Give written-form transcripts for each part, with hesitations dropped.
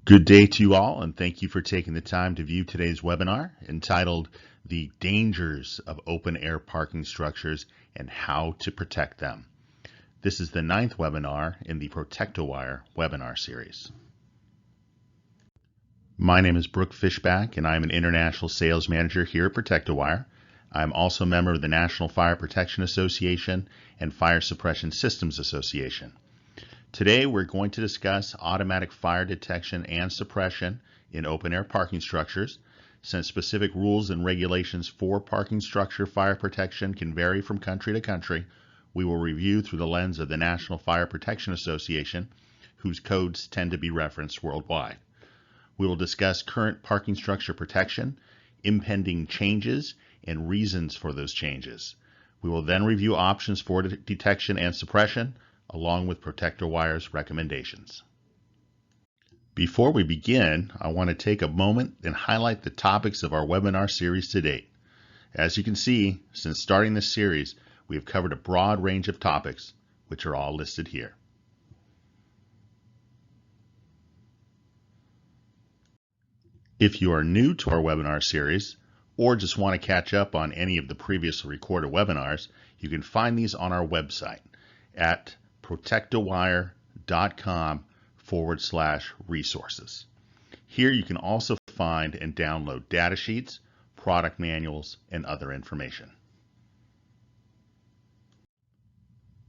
Good day to you all, and thank you for taking the time to view today's webinar entitled The Dangers of Open Air Parking Structures and How to Protect Them. This is the 9th webinar in the Protectowire webinar series. My name is Brooke Fishback, and I am an International Sales Manager here at Protectowire. I'm also a member of the National Fire Protection Association and Fire Suppression Systems Association. Today we're going to discuss automatic fire detection and suppression in open-air parking structures. Since specific rules and regulations for parking structure fire protection can vary from country to country, we will review through the lens of the National Fire Protection Association, whose codes tend to be referenced worldwide. We will discuss current parking structure protection, impending changes, and reasons for those changes. We will then review options for detection and suppression, along with Protectowire's recommendations. Before we begin, I want to take a moment and highlight the topics of our webinar series to date. As you can see, since starting this series, we have covered a broad range of topics, which are all listed here. If you are new to our webinar series, or just want to catch up on any of the previously recorded webinars, you can find these on our website at protectowire.com/resources. Here you can also find and download data sheets, product manuals, and other information.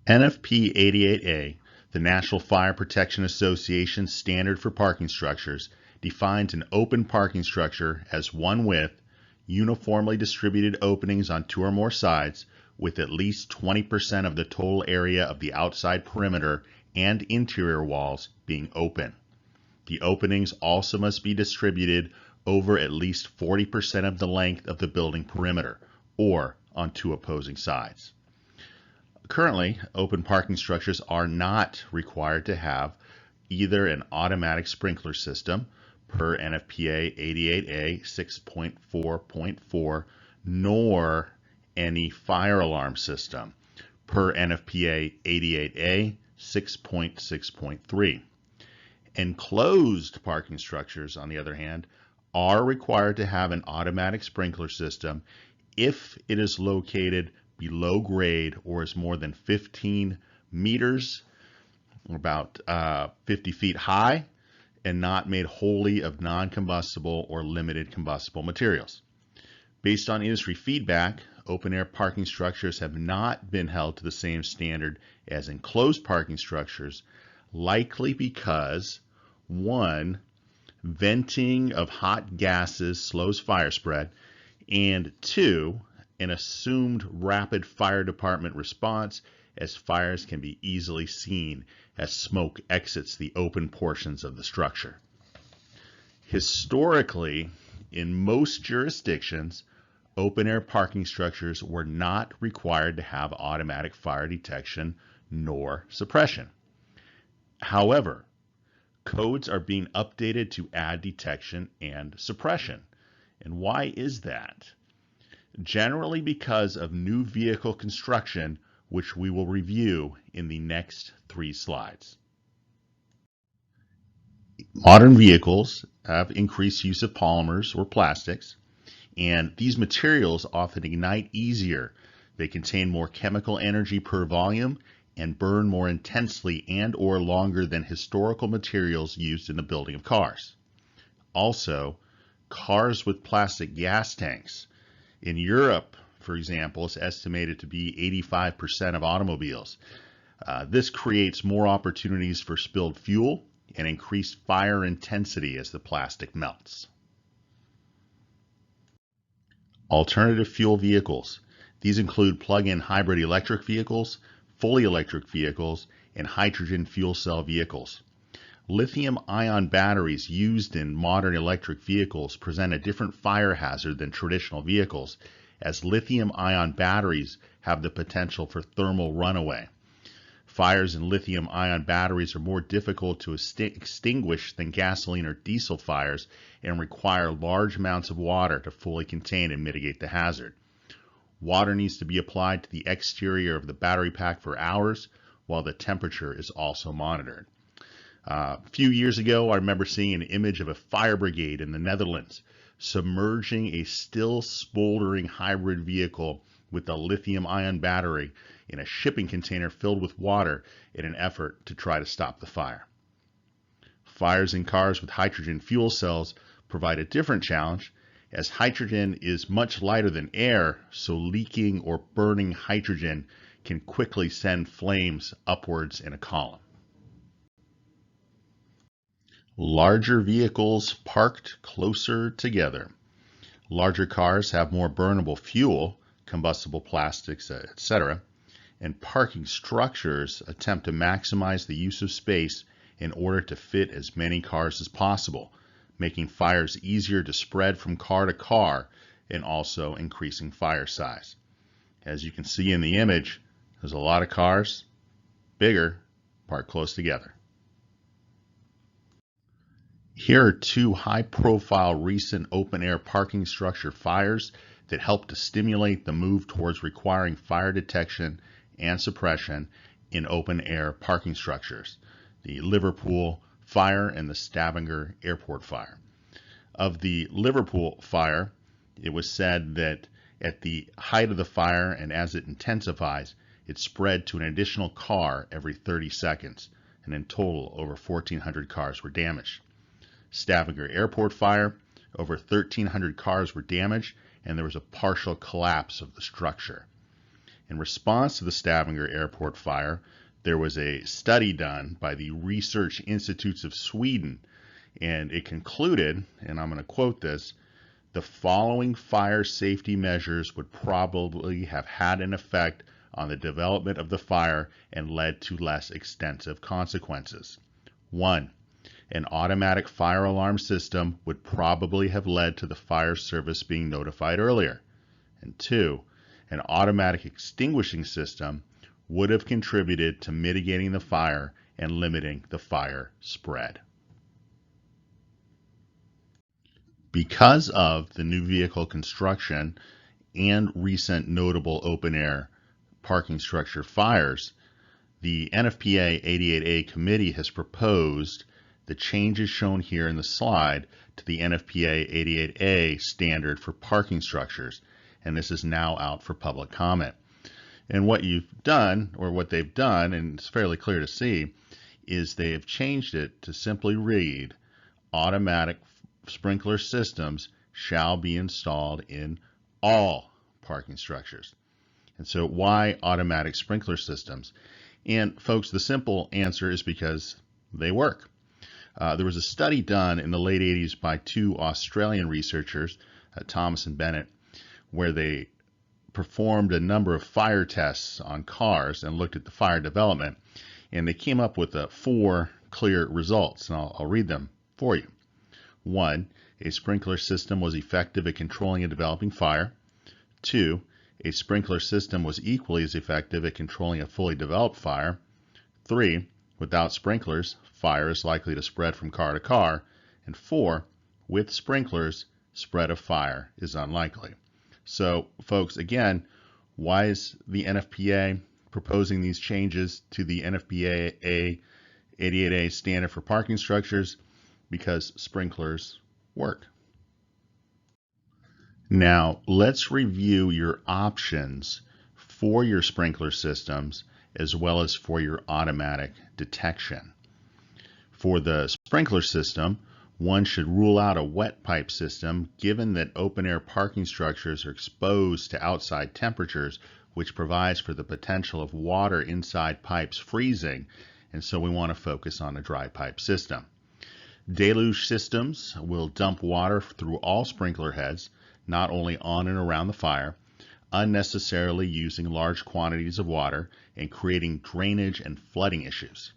NFP 88A, the National Fire Protection Association standard for parking structures, defines an open parking structure as one with uniformly distributed openings on 2 or more sides, with at least 20% of the total area of the outside perimeter and interior walls being open. The openings also must be distributed over at least 40% of the length of the building perimeter, or on 2 opposing sides. Currently, open parking structures are not required to have either an automatic sprinkler system per NFPA 88A 6.4.4, nor any fire alarm system per NFPA 88A 6.6.3. Enclosed parking structures, on the other hand, are required to have an automatic sprinkler system if it is located below grade or is more than 15 meters, or about 50 feet high, and not made wholly of non-combustible or limited combustible materials. Based on industry feedback, open-air parking structures have not been held to the same standard as enclosed parking structures, likely because 1. Venting of hot gases slows fire spread, and 2. An assumed rapid fire department response, as fires can be easily seen as smoke exits the open portions of the structure. Historically, in most jurisdictions, open-air parking structures were not required to have automatic fire detection nor suppression. However, codes are being updated to add detection and suppression. And why is that? Generally because of new vehicle construction, which we will review in the next 3 slides. Modern vehicles have increased use of polymers or plastics, and these materials often ignite easier. They contain more chemical energy per volume and burn more intensely and or longer than historical materials used in the building of cars. Also, cars with plastic gas tanks. In Europe, for example, it's estimated to be 85% of automobiles. This creates more opportunities for spilled fuel and increased fire intensity as the plastic melts. Alternative fuel vehicles. These include plug-in hybrid electric vehicles, fully electric vehicles, and hydrogen fuel cell vehicles. Lithium-ion batteries used in modern electric vehicles present a different fire hazard than traditional vehicles, as lithium-ion batteries have the potential for thermal runaway. Fires in lithium-ion batteries are more difficult to extinguish than gasoline or diesel fires and require large amounts of water to fully contain and mitigate the hazard. Water needs to be applied to the exterior of the battery pack for hours, while the temperature is also monitored. A few years ago, I remember seeing an image of a fire brigade in the Netherlands submerging a still smoldering hybrid vehicle with a lithium-ion battery in a shipping container filled with water in an effort to try to stop the fire. Fires in cars with hydrogen fuel cells provide a different challenge, as hydrogen is much lighter than air, so leaking or burning hydrogen can quickly send flames upwards in a column. Larger vehicles parked closer together. Larger cars have more burnable fuel, combustible plastics, etc., and parking structures attempt to maximize the use of space in order to fit as many cars as possible, making fires easier to spread from car to car and also increasing fire size. As you can see in the image, there's a lot of cars, bigger, parked close together. Here are two high-profile recent open-air parking structure fires that help to stimulate the move towards requiring fire detection and suppression in open-air parking structures: the Liverpool fire and the Stavanger airport fire. Of the Liverpool fire, it was said that at the height of the fire and as it intensifies, it spread to an additional car every 30 seconds, and in total, over 1,400 cars were damaged. Stavanger airport fire, over 1,300 cars were damaged, and there was a partial collapse of the structure. In response to the Stavanger airport fire, there was a study done by the Research Institutes of Sweden, and it concluded, and I'm going to quote this, "The following fire safety measures would probably have had an effect on the development of the fire and led to less extensive consequences. 1. An automatic fire alarm system would probably have led to the fire service being notified earlier. And 2. An automatic extinguishing system would have contributed to mitigating the fire and limiting the fire spread." Because of the new vehicle construction and recent notable open-air parking structure fires, the NFPA 88A committee has proposed the changes shown here in the slide to the NFPA 88A standard for parking structures, and this is now out for public comment. And what you've done, or what they've done, and it's fairly clear to see, is they have changed it to simply read, "Automatic sprinkler systems shall be installed in all parking structures." And so why automatic sprinkler systems? And folks, the simple answer is because they work. There was a study done in the late 80s by two Australian researchers, Thomas and Bennett, where they performed a number of fire tests on cars and looked at the fire development, and they came up with 4 clear results, and I'll read them for you. 1, a sprinkler system was effective at controlling a developing fire. 2, a sprinkler system was equally as effective at controlling a fully developed fire. 3, without sprinklers, fire is likely to spread from car to car. And 4, with sprinklers, spread of fire is unlikely. So, folks, again, why is the NFPA proposing these changes to the NFPA 88A standard for parking structures? Because sprinklers work. Now, let's review your options for your sprinkler systems as well as for your automatic detection. For the sprinkler system, one should rule out a wet pipe system given that open-air parking structures are exposed to outside temperatures, which provides for the potential of water inside pipes freezing, and so we want to focus on a dry pipe system. Deluge systems will dump water through all sprinkler heads, not only on and around the fire, unnecessarily using large quantities of water and creating drainage and flooding issues.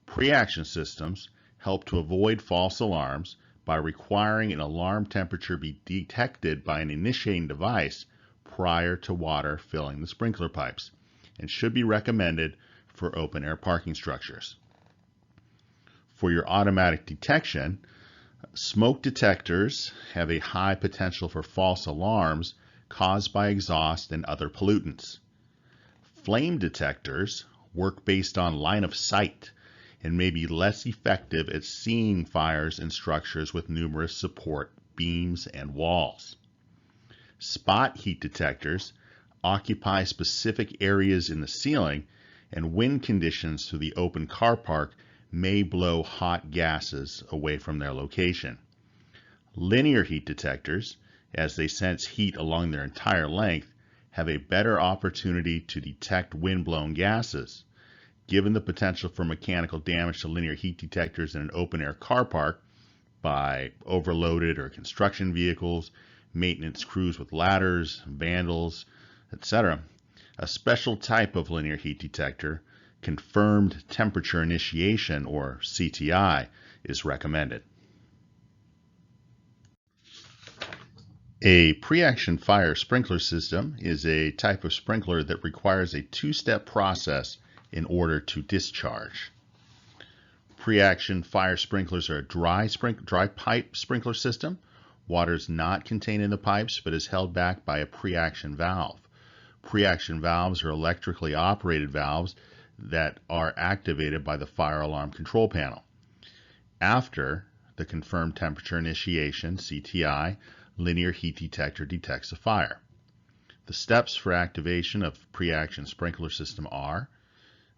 Pre-action systems help to avoid false alarms by requiring an alarm temperature be detected by an initiating device prior to water filling the sprinkler pipes, and should be recommended for open-air parking structures. For your automatic detection, smoke detectors have a high potential for false alarms caused by exhaust and other pollutants. Flame detectors work based on line of sight and may be less effective at seeing fires in structures with numerous support beams and walls. Spot heat detectors occupy specific areas in the ceiling, and wind conditions through the open car park may blow hot gases away from their location. Linear heat detectors, as they sense heat along their entire length, have a better opportunity to detect wind-blown gases. Given the potential for mechanical damage to linear heat detectors in an open-air car park by overloaded or construction vehicles, maintenance crews with ladders, vandals, etc., a special type of linear heat detector, confirmed temperature initiation or CTI, is recommended. A pre-action fire sprinkler system is a type of sprinkler that requires a two-step process in order to discharge. Pre-action fire sprinklers are a dry pipe sprinkler system. Water is not contained in the pipes but is held back by a pre-action valve. Pre-action valves are electrically operated valves that are activated by the fire alarm control panel. After the confirmed temperature initiation, CTI, linear heat detector detects a fire. The steps for activation of pre-action sprinkler system are: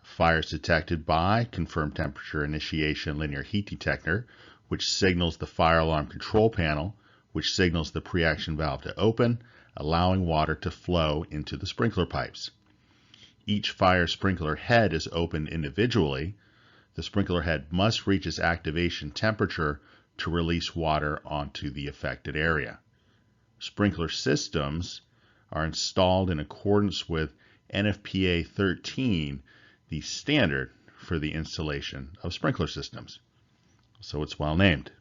fire is detected by confirmed temperature initiation linear heat detector, which signals the fire alarm control panel, which signals the pre-action valve to open, allowing water to flow into the sprinkler pipes. Each fire sprinkler head is opened individually. The sprinkler head must reach its activation temperature to release water onto the affected area. Sprinkler systems are installed in accordance with NFPA 13, the standard for the installation of sprinkler systems. So it's well named.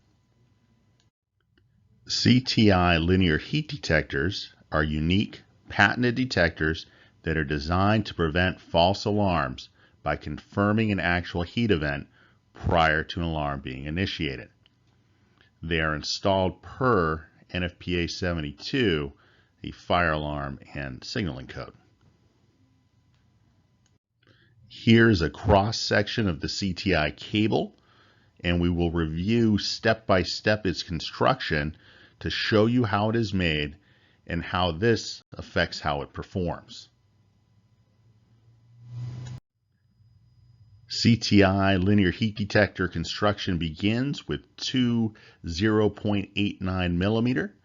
CTI linear heat detectors are unique, patented detectors that are designed to prevent false alarms by confirming an actual heat event prior to an alarm being initiated. They are installed per NFPA 72, the fire alarm and signaling code. Here's a cross-section of the CTI cable, and we will review step-by-step its construction to show you how it is made and how this affects how it performs. CTI linear heat detector construction begins with two 0.89 millimeter,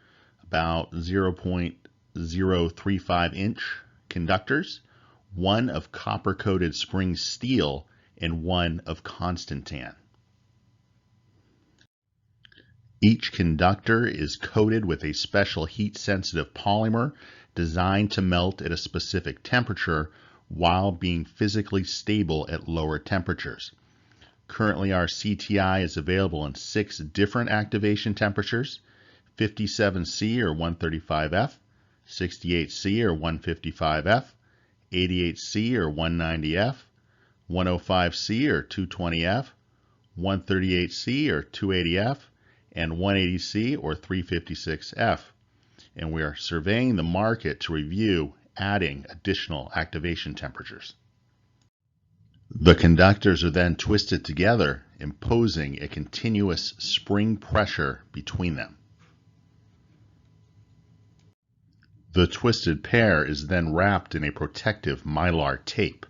about 0.035 inch conductors, one of copper-coated spring steel and one of constantan. Each conductor is coated with a special heat-sensitive polymer designed to melt at a specific temperature while being physically stable at lower temperatures. Currently, our CTI is available in 6 different activation temperatures: 57C or 135F, 68C or 155F, 88C or 190F, 105C or 220F, 138C or 280F, and 180C or 356F. And we are surveying the market to review adding additional activation temperatures. The conductors are then twisted together, imposing a continuous spring pressure between them. The twisted pair is then wrapped in a protective mylar tape.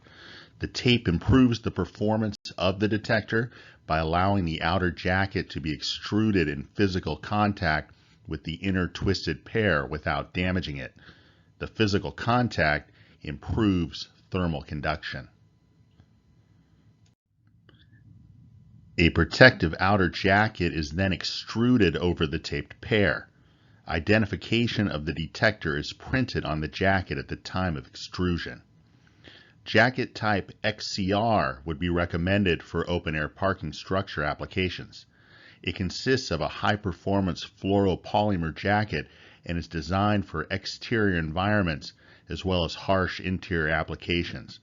The tape improves the performance of the detector by allowing the outer jacket to be extruded in physical contact with the inner twisted pair without damaging it. The physical contact improves thermal conduction. A protective outer jacket is then extruded over the taped pair. Identification of the detector is printed on the jacket at the time of extrusion. Jacket type XCR would be recommended for open-air parking structure applications. It consists of a high-performance fluoropolymer jacket and is designed for exterior environments as well as harsh interior applications.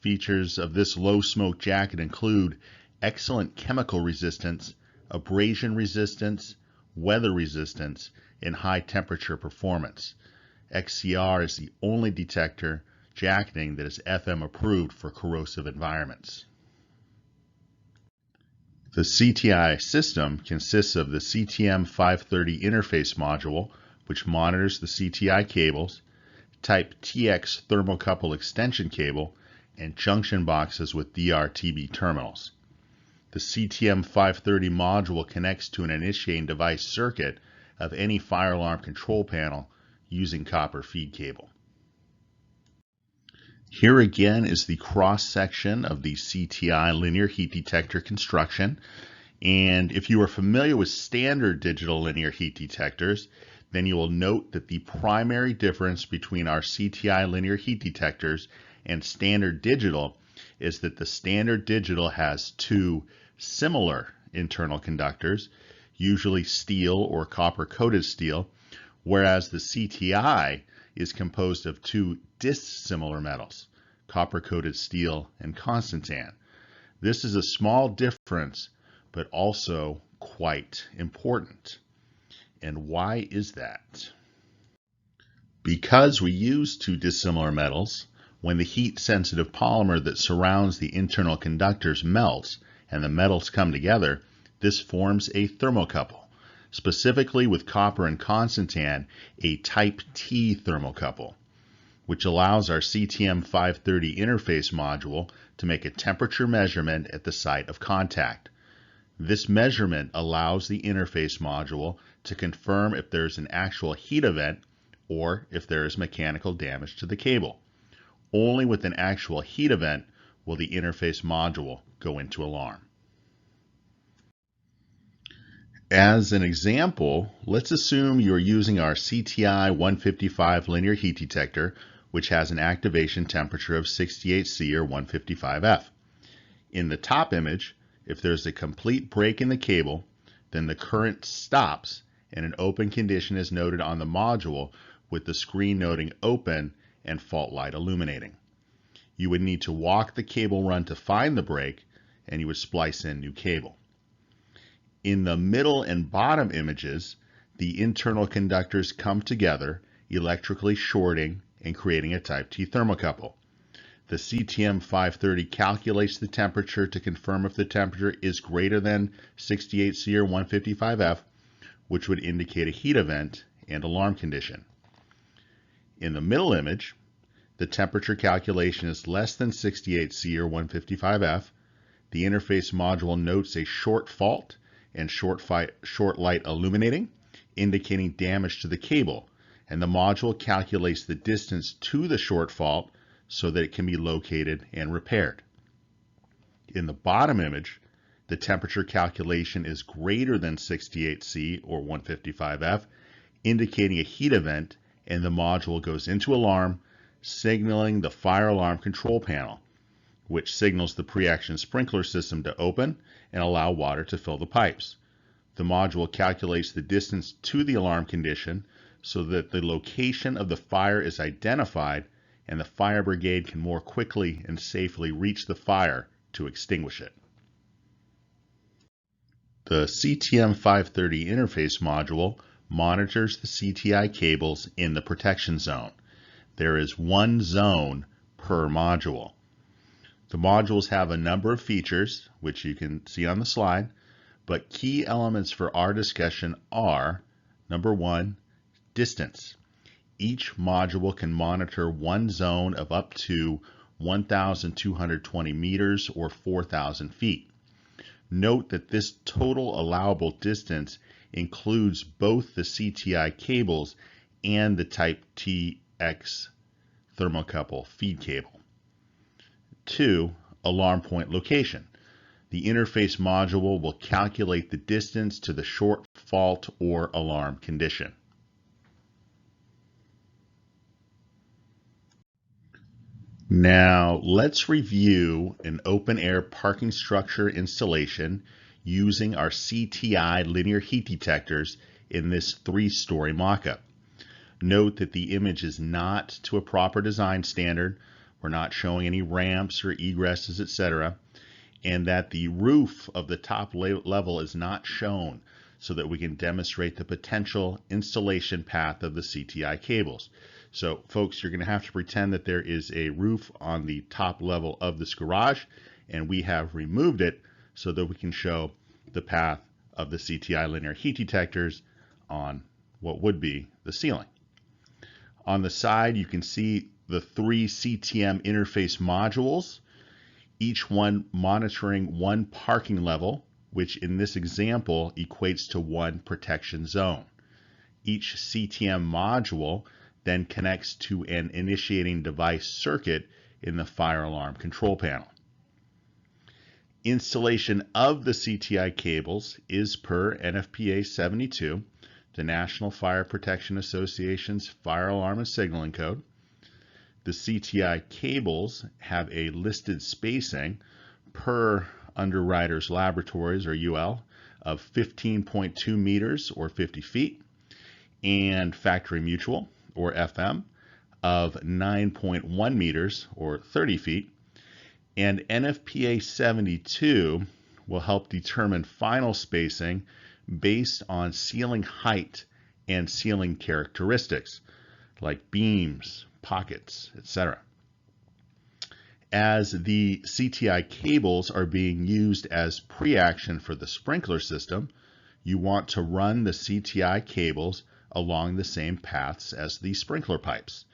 Features of this low-smoke jacket include excellent chemical resistance, abrasion resistance, weather resistance, and high-temperature performance. XCR is the only detector jacketing that is FM approved for corrosive environments. The CTI system consists of the CTM530 interface module, which monitors the CTI cables, Type TX thermocouple extension cable, and junction boxes with DRTB terminals. The CTM530 module connects to an initiating device circuit of any fire alarm control panel using copper feed cable. Here again is the cross-section of the CTI linear heat detector construction. And if you are familiar with standard digital linear heat detectors, then you will note that the primary difference between our CTI linear heat detectors and standard digital is that the standard digital has two similar internal conductors, usually steel or copper-coated steel, whereas the CTI is composed of two dissimilar metals, copper-coated steel and constantan. This is a small difference, but also quite important. And why is that? Because we use two dissimilar metals, when the heat-sensitive polymer that surrounds the internal conductors melts and the metals come together, this forms a thermocouple. Specifically with copper and constantan, a Type T thermocouple, which allows our CTM530 interface module to make a temperature measurement at the site of contact. This measurement allows the interface module to confirm if there's an actual heat event or if there is mechanical damage to the cable. Only with an actual heat event will the interface module go into alarm. As an example, let's assume you're using our CTI 155 linear heat detector, which has an activation temperature of 68 C or 155 F. In the top image, if there's a complete break in the cable, then the current stops and an open condition is noted on the module with the screen noting open and fault light illuminating. You would need to walk the cable run to find the break, and you would splice in new cable. In the middle and bottom images, the internal conductors come together, electrically shorting and creating a Type T thermocouple. The CTM530 calculates the temperature to confirm if the temperature is greater than 68 C or 155 F, which would indicate a heat event and alarm condition. In the middle image, the temperature calculation is less than 68 C or 155 F. The interface module notes a short fault and short light illuminating, indicating damage to the cable, and the module calculates the distance to the short fault so that it can be located and repaired. In the bottom image, the temperature calculation is greater than 68 C or 155 F, indicating a heat event, and the module goes into alarm, signaling the fire alarm control panel, which signals the pre-action sprinkler system to open and allow water to fill the pipes. The module calculates the distance to the alarm condition so that the location of the fire is identified and the fire brigade can more quickly and safely reach the fire to extinguish it. The CTM530 interface module monitors the CTI cables in the protection zone. There is one zone per module. The modules have a number of features, which you can see on the slide, but key elements for our discussion are, number one, distance. Each module can monitor one zone of up to 1,220 meters or 4,000 feet. Note that this total allowable distance includes both the CTI cables and the Type TX thermocouple feed cable. 2. Alarm point location. The interface module will calculate the distance to the short fault or alarm condition. Now let's review an open-air parking structure installation using our CTI linear heat detectors in this 3-story mock-up. Note that the image is not to a proper design standard. We're not showing any ramps or egresses, etc. And that the roof of the top level is not shown so that we can demonstrate the potential installation path of the CTI cables. So folks, you're going to have to pretend that there is a roof on the top level of this garage, and we have removed it so that we can show the path of the CTI linear heat detectors on what would be the ceiling. On the side, you can see the 3 CTM interface modules, each one monitoring one parking level, which in this example equates to one protection zone. Each CTM module then connects to an initiating device circuit in the fire alarm control panel. Installation of the CTI cables is per NFPA 72, the National Fire Protection Association's fire alarm and signaling code. The CTI cables have a listed spacing per Underwriters Laboratories, or UL, of 15.2 meters or 50 feet, and Factory Mutual, or FM, of 9.1 meters or 30 feet. And NFPA 72 will help determine final spacing based on ceiling height and ceiling characteristics, like beams, pockets, etc. As the CTI cables are being used as pre-action for the sprinkler system, you want to run the CTI cables along the same paths as the sprinkler pipes.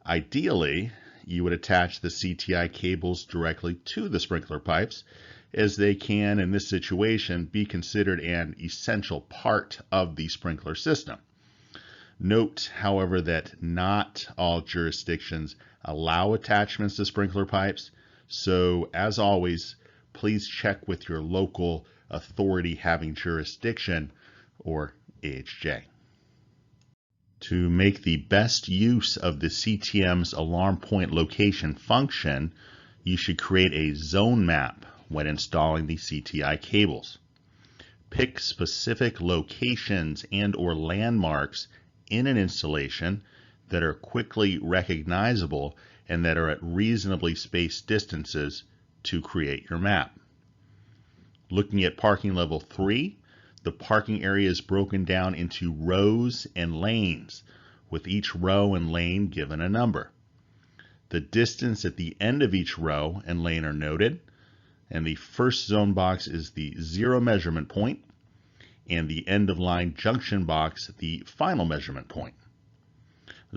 Ideally, you would attach the CTI cables directly to the sprinkler pipes, as they can, in this situation, be considered an essential part of the sprinkler system. Note, however, that not all jurisdictions allow attachments to sprinkler pipes, so as always, please check with your local authority having jurisdiction, or AHJ. To make the best use of the CTM's alarm point location function, you should create a zone map when installing the CTI cables. Pick specific locations and/or landmarks in an installation that are quickly recognizable and that are at reasonably spaced distances to create your map. Looking at parking level 3, the parking area is broken down into rows and lanes, with each row and lane given a number. The distance at the end of each row and lane are noted, and the first zone box is the 0 measurement point, and the end of line junction box the final measurement point.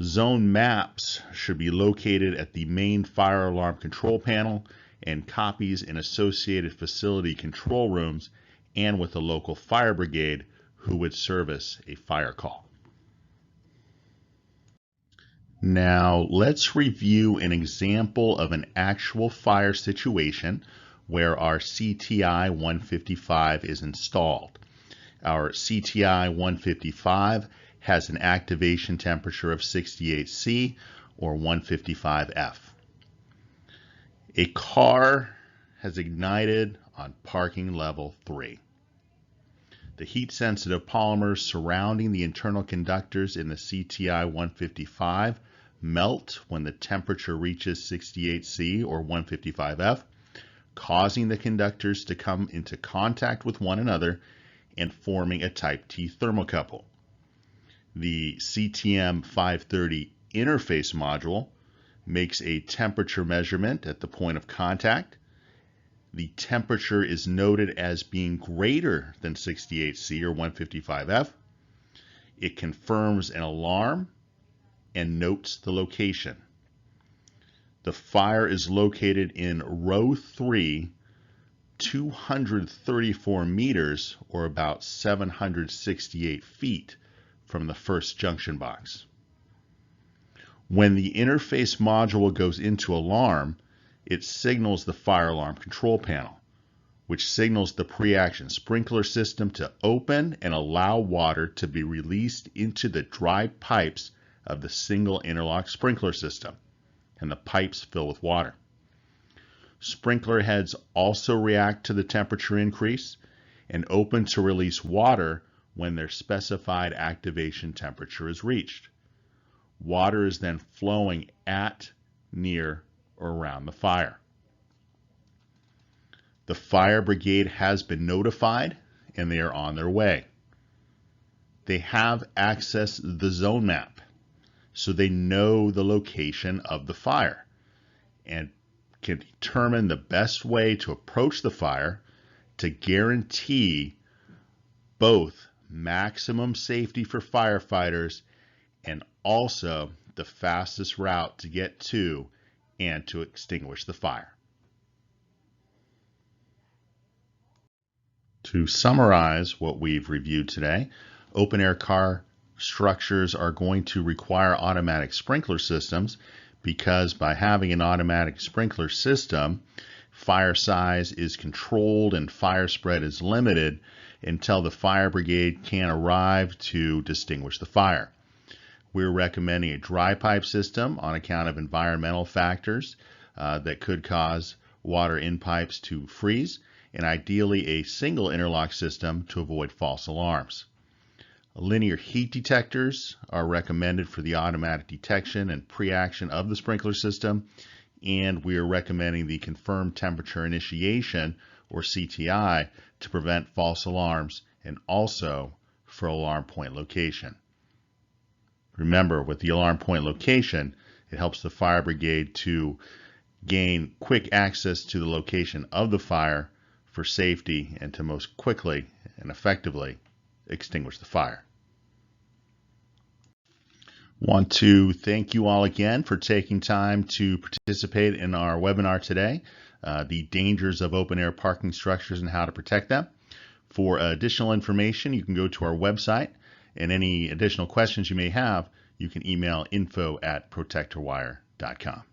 Zone maps should be located at the main fire alarm control panel, and copies in associated facility control rooms and with a local fire brigade who would service a fire call. Now let's review an example of an actual fire situation where our CTI 155 is installed. Our CTI 155 has an activation temperature of 68C or 155F. A car has ignited on parking level 3. The heat-sensitive polymers surrounding the internal conductors in the CTI 155 melt when the temperature reaches 68C or 155F, causing the conductors to come into contact with one another and forming a type T thermocouple. The CTM 530 interface module makes a temperature measurement at the point of contact. The temperature is noted as being greater than 68C or 155F. It confirms an alarm and notes the location. The fire is located in row 3, 234 meters or about 768 feet from the first junction box. When the interface module goes into alarm, it signals the fire alarm control panel, which signals the pre-action sprinkler system to open and allow water to be released into the dry pipes of the single interlock sprinkler system, and the pipes fill with water. Sprinkler heads also react to the temperature increase and open to release water when their specified activation temperature is reached. Water is then flowing at, near, or around the fire. The fire brigade has been notified and they are on their way. They have accessed the zone map, so they know the location of the fire and can determine the best way to approach the fire to guarantee both maximum safety for firefighters and also the fastest route to get to and to extinguish the fire. To summarize what we've reviewed today, open-air car structures are going to require automatic sprinkler systems because by having an automatic sprinkler system, fire size is controlled and fire spread is limited until the fire brigade can arrive to extinguish the fire. We're recommending a dry pipe system on account of environmental factors that could cause water in pipes to freeze, and ideally a single interlock system to avoid false alarms. Linear heat detectors are recommended for the automatic detection and pre-action of the sprinkler system, and we are recommending the confirmed temperature initiation, or CTI, to prevent false alarms and also for alarm point location. Remember, with the alarm point location, it helps the fire brigade to gain quick access to the location of the fire for safety and to most quickly and effectively extinguish the fire. Want to thank you all again for taking time to participate in our webinar today, the dangers of open-air parking structures and how to protect them. For additional information, you can go to our website, and any additional questions you may have, you can email info@protectowire.com.